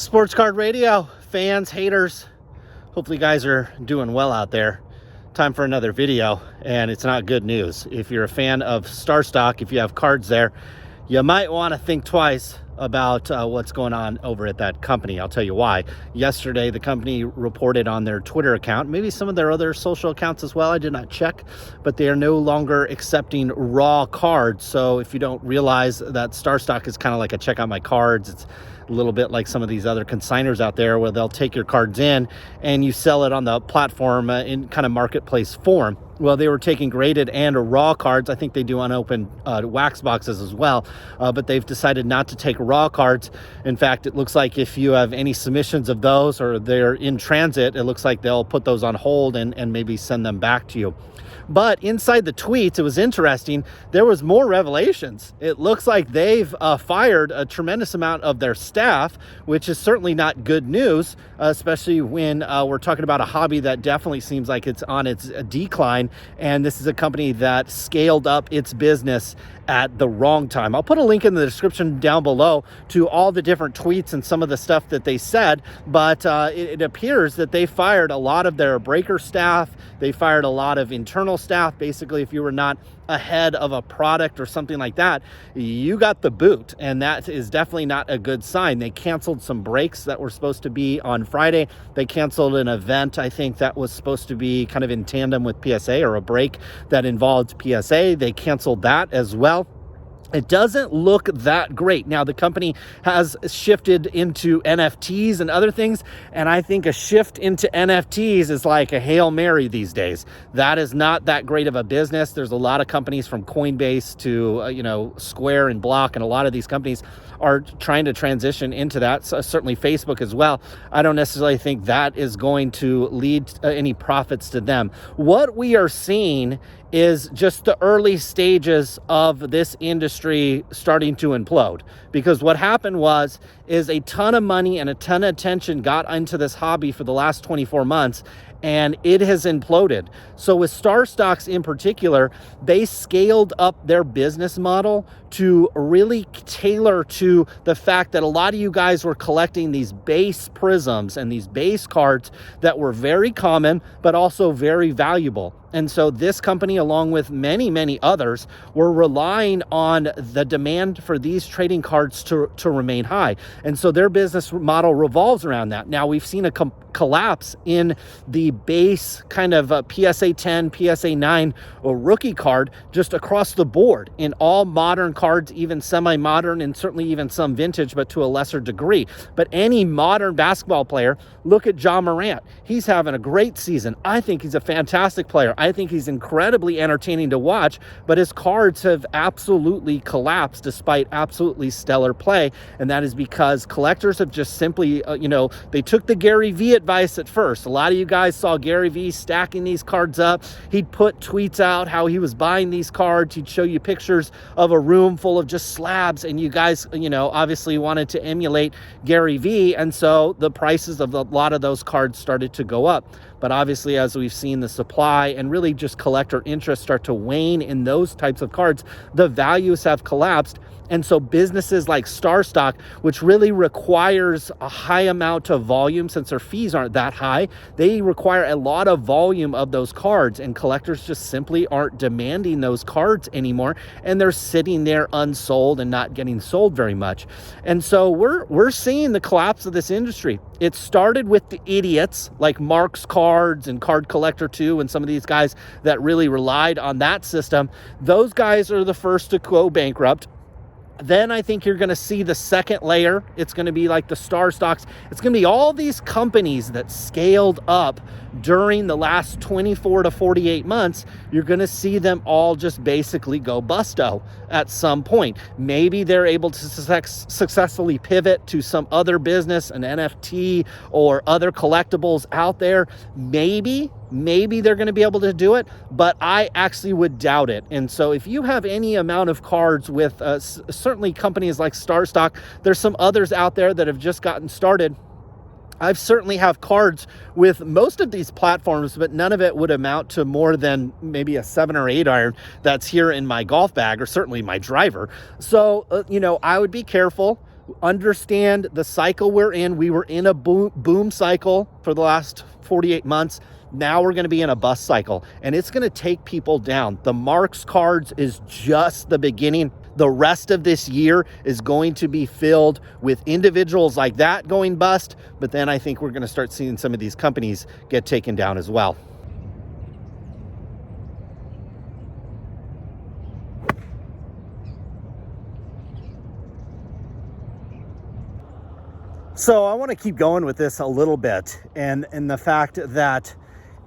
Sports Card Radio, fans, haters, hopefully you guys are doing well out there. Time for another video, and it's not good news. If you're a fan of StarStock, if you have cards there, you might want to think twice about what's going on over at that company. I'll tell you why. Yesterday, the company reported on their Twitter account, maybe some of their other social accounts as well, I did not check, but they are no longer accepting raw cards. So if you don't realize that StarStock is kind of like a check out my cards, it's a little bit like some of these other consigners out there where they'll take your cards in and you sell it on the platform in kind of marketplace form. Well, they were taking graded and raw cards. I think they do unopened wax boxes as well, but they've decided not to take raw cards. In fact, it looks like if you have any submissions of those or they're in transit, it looks like they'll put those on hold and maybe send them back to you. But inside the tweets, it was interesting. There was more revelations. It looks like they've fired a tremendous amount of their staff, which is certainly not good news, especially when we're talking about a hobby that definitely seems like it's on its decline. And this is a company that scaled up its business at the wrong time. I'll put a link in the description down below to all the different tweets and some of the stuff that they said, but it appears that they fired a lot of their breaker staff. They fired a lot of internal staff. Basically, if you were not ahead of a product or something like that, you got the boot, and that is definitely not a good sign. They canceled some breaks that were supposed to be on Friday. They canceled an event, I think, that was supposed to be kind of in tandem with PSA, or a break that involved PSA. They canceled that as well. It doesn't look that great. Now, the company has shifted into NFTs and other things, and I think a shift into NFTs is like a Hail Mary these days. That is not that great of a business. There's a lot of companies from Coinbase to, Square and Block, and a lot of these companies are trying to transition into that. So certainly Facebook as well. I don't necessarily think that is going to lead any profits to them. What we are seeing is just the early stages of this industry starting to implode, because what happened is a ton of money and a ton of attention got into this hobby for the last 24 months, and it has imploded. So with StarStocks in particular, they scaled up their business model to really tailor to the fact that a lot of you guys were collecting these base prisms and these base cards that were very common, but also very valuable. And so this company, along with many, many others, were relying on the demand for these trading cards to remain high. And so their business model revolves around that. Now, we've seen a collapse in the base kind of PSA 10, PSA 9 or rookie card just across the board in all modern cards, even semi-modern and certainly even some vintage, but to a lesser degree. But any modern basketball player, look at Ja Morant. He's having a great season. I think he's a fantastic player. I think he's incredibly entertaining to watch, but his cards have absolutely collapsed despite absolutely stellar play. And that is because collectors have just simply, they took the Gary Vee advice at first. A lot of you guys saw Gary Vee stacking these cards up. He'd put tweets out how he was buying these cards. He'd show you pictures of a room full of just slabs, and you guys, obviously wanted to emulate Gary Vee, and so the prices of a lot of those cards started to go up. But obviously, as we've seen the supply and really just collector interest start to wane in those types of cards, the values have collapsed. And so businesses like StarStock, which really requires a high amount of volume, since their fees aren't that high, they require a lot of volume of those cards, and collectors just simply aren't demanding those cards anymore, and they're sitting there unsold and not getting sold very much. And so we're seeing the collapse of this industry. It started with the idiots like Mark's Cards and Card Collector 2 and some of these guys that really relied on that system. Those guys are the first to go bankrupt. Then I think you're going to see the second layer. It's going to be like the StarStocks. It's going to be all these companies that scaled up during the last 24 to 48 months. You're going to see them all just basically go busto at some point. Maybe they're able to successfully pivot to some other business, an NFT or other collectibles out there. Maybe they're going to be able to do it, but I actually would doubt it. And so if you have any amount of cards with certainly companies like StarStock, there's some others out there that have just gotten started. I certainly have cards with most of these platforms, but none of it would amount to more than maybe a 7 or 8 iron that's here in my golf bag, or certainly my driver. So, I would be careful Understand the cycle we're in. We were in a boom cycle for the last 48 months. Now we're going to be in a bust cycle, and it's going to take people down. The Marks cards is just the beginning. The rest of this year is going to be filled with individuals like that going bust, but then I think we're going to start seeing some of these companies get taken down as well. So I want to keep going with this a little bit, and the fact that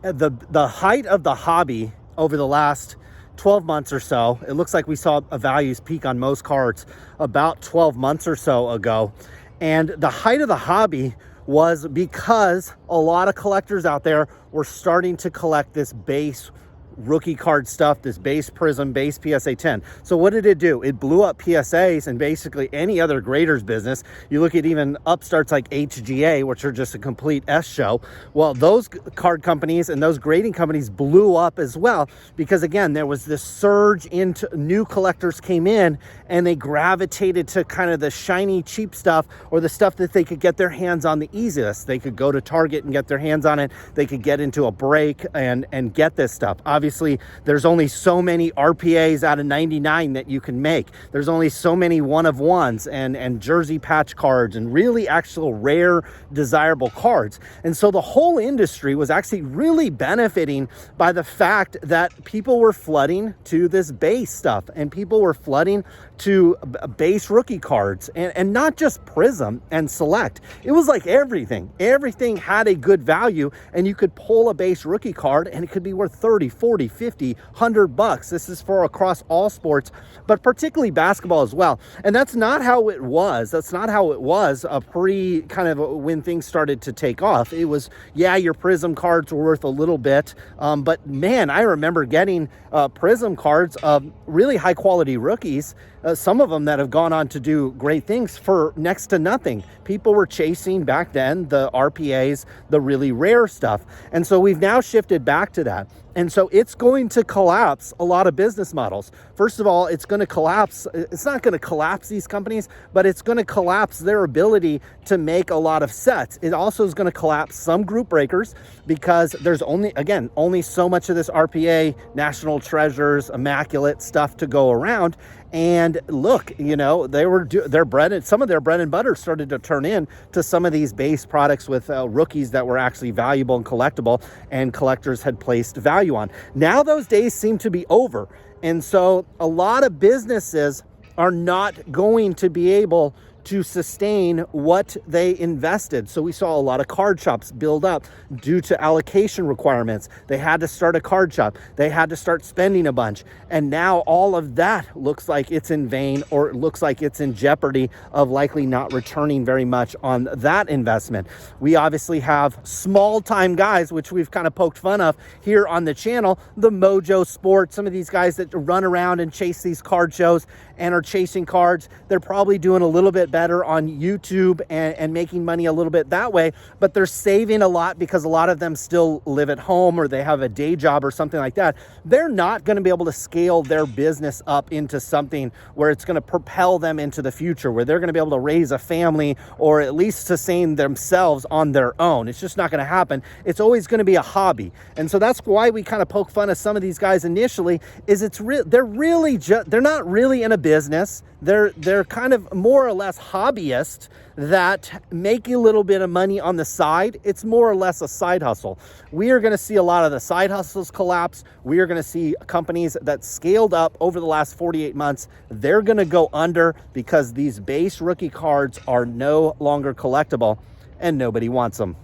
the height of the hobby over the last 12 months or so, it looks like we saw a values peak on most cards about 12 months or so ago. And the height of the hobby was because a lot of collectors out there were starting to collect this base rookie card stuff, this base Prism, base PSA 10. So what did it do? It blew up PSAs and basically any other graders business. You look at even upstarts like HGA, which are just a complete S show. Well, those card companies and those grading companies blew up as well, because again, there was this surge into new collectors came in and they gravitated to kind of the shiny, cheap stuff, or the stuff that they could get their hands on the easiest. They could go to Target and get their hands on it. They could get into a break and get this stuff. Obviously, there's only so many RPAs out of 99 that you can make. There's only so many one of ones and jersey patch cards and really actual rare, desirable cards. And so the whole industry was actually really benefiting by the fact that people were flooding to this base stuff, and people were flooding to base rookie cards, and not just Prism and Select. It was like everything had a good value, and you could pull a base rookie card and it could be worth 30, 40, 50, $100. This is for across all sports, but particularly basketball as well. And that's not how it was. That's not how it was pre kind of when things started to take off. It was, yeah, your Prism cards were worth a little bit, but man, I remember getting Prism cards of really high quality rookies, some of them that have gone on to do great things for next to nothing. People were chasing back then the RPAs, the really rare stuff. And so we've now shifted back to that. And so it's going to collapse a lot of business models. First of all, it's going to collapse. It's not going to collapse these companies, but it's going to collapse their ability to make a lot of sets. It also is going to collapse some group breakers, because there's only so much of this RPA, National Treasures, Immaculate stuff to go around. And look, you know, some of their bread and butter started to turn in to some of these base products with rookies that were actually valuable and collectible, and collectors had placed value on. Now those days seem to be over. And so a lot of businesses are not going to be able to sustain what they invested. So we saw a lot of card shops build up due to allocation requirements. They had to start a card shop. They had to start spending a bunch. And now all of that looks like it's in vain, or it looks like it's in jeopardy of likely not returning very much on that investment. We obviously have small time guys, which we've kind of poked fun of here on the channel, the Mojo Sport, some of these guys that run around and chase these card shows and are chasing cards. They're probably doing a little bit better on YouTube and making money a little bit that way, but they're saving a lot because a lot of them still live at home, or they have a day job or something like that. They're not going to be able to scale their business up into something where it's going to propel them into the future, where they're going to be able to raise a family, or at least sustain themselves on their own. It's just not going to happen. It's always going to be a hobby. And so that's why we kind of poke fun of some of these guys initially, is they're not really in a business. They're kind of more or less hobbyists that make a little bit of money on the side. It's more or less a side hustle. We are going to see a lot of the side hustles collapse. We are going to see companies that scaled up over the last 48 months. They're going to go under because these base rookie cards are no longer collectible and nobody wants them.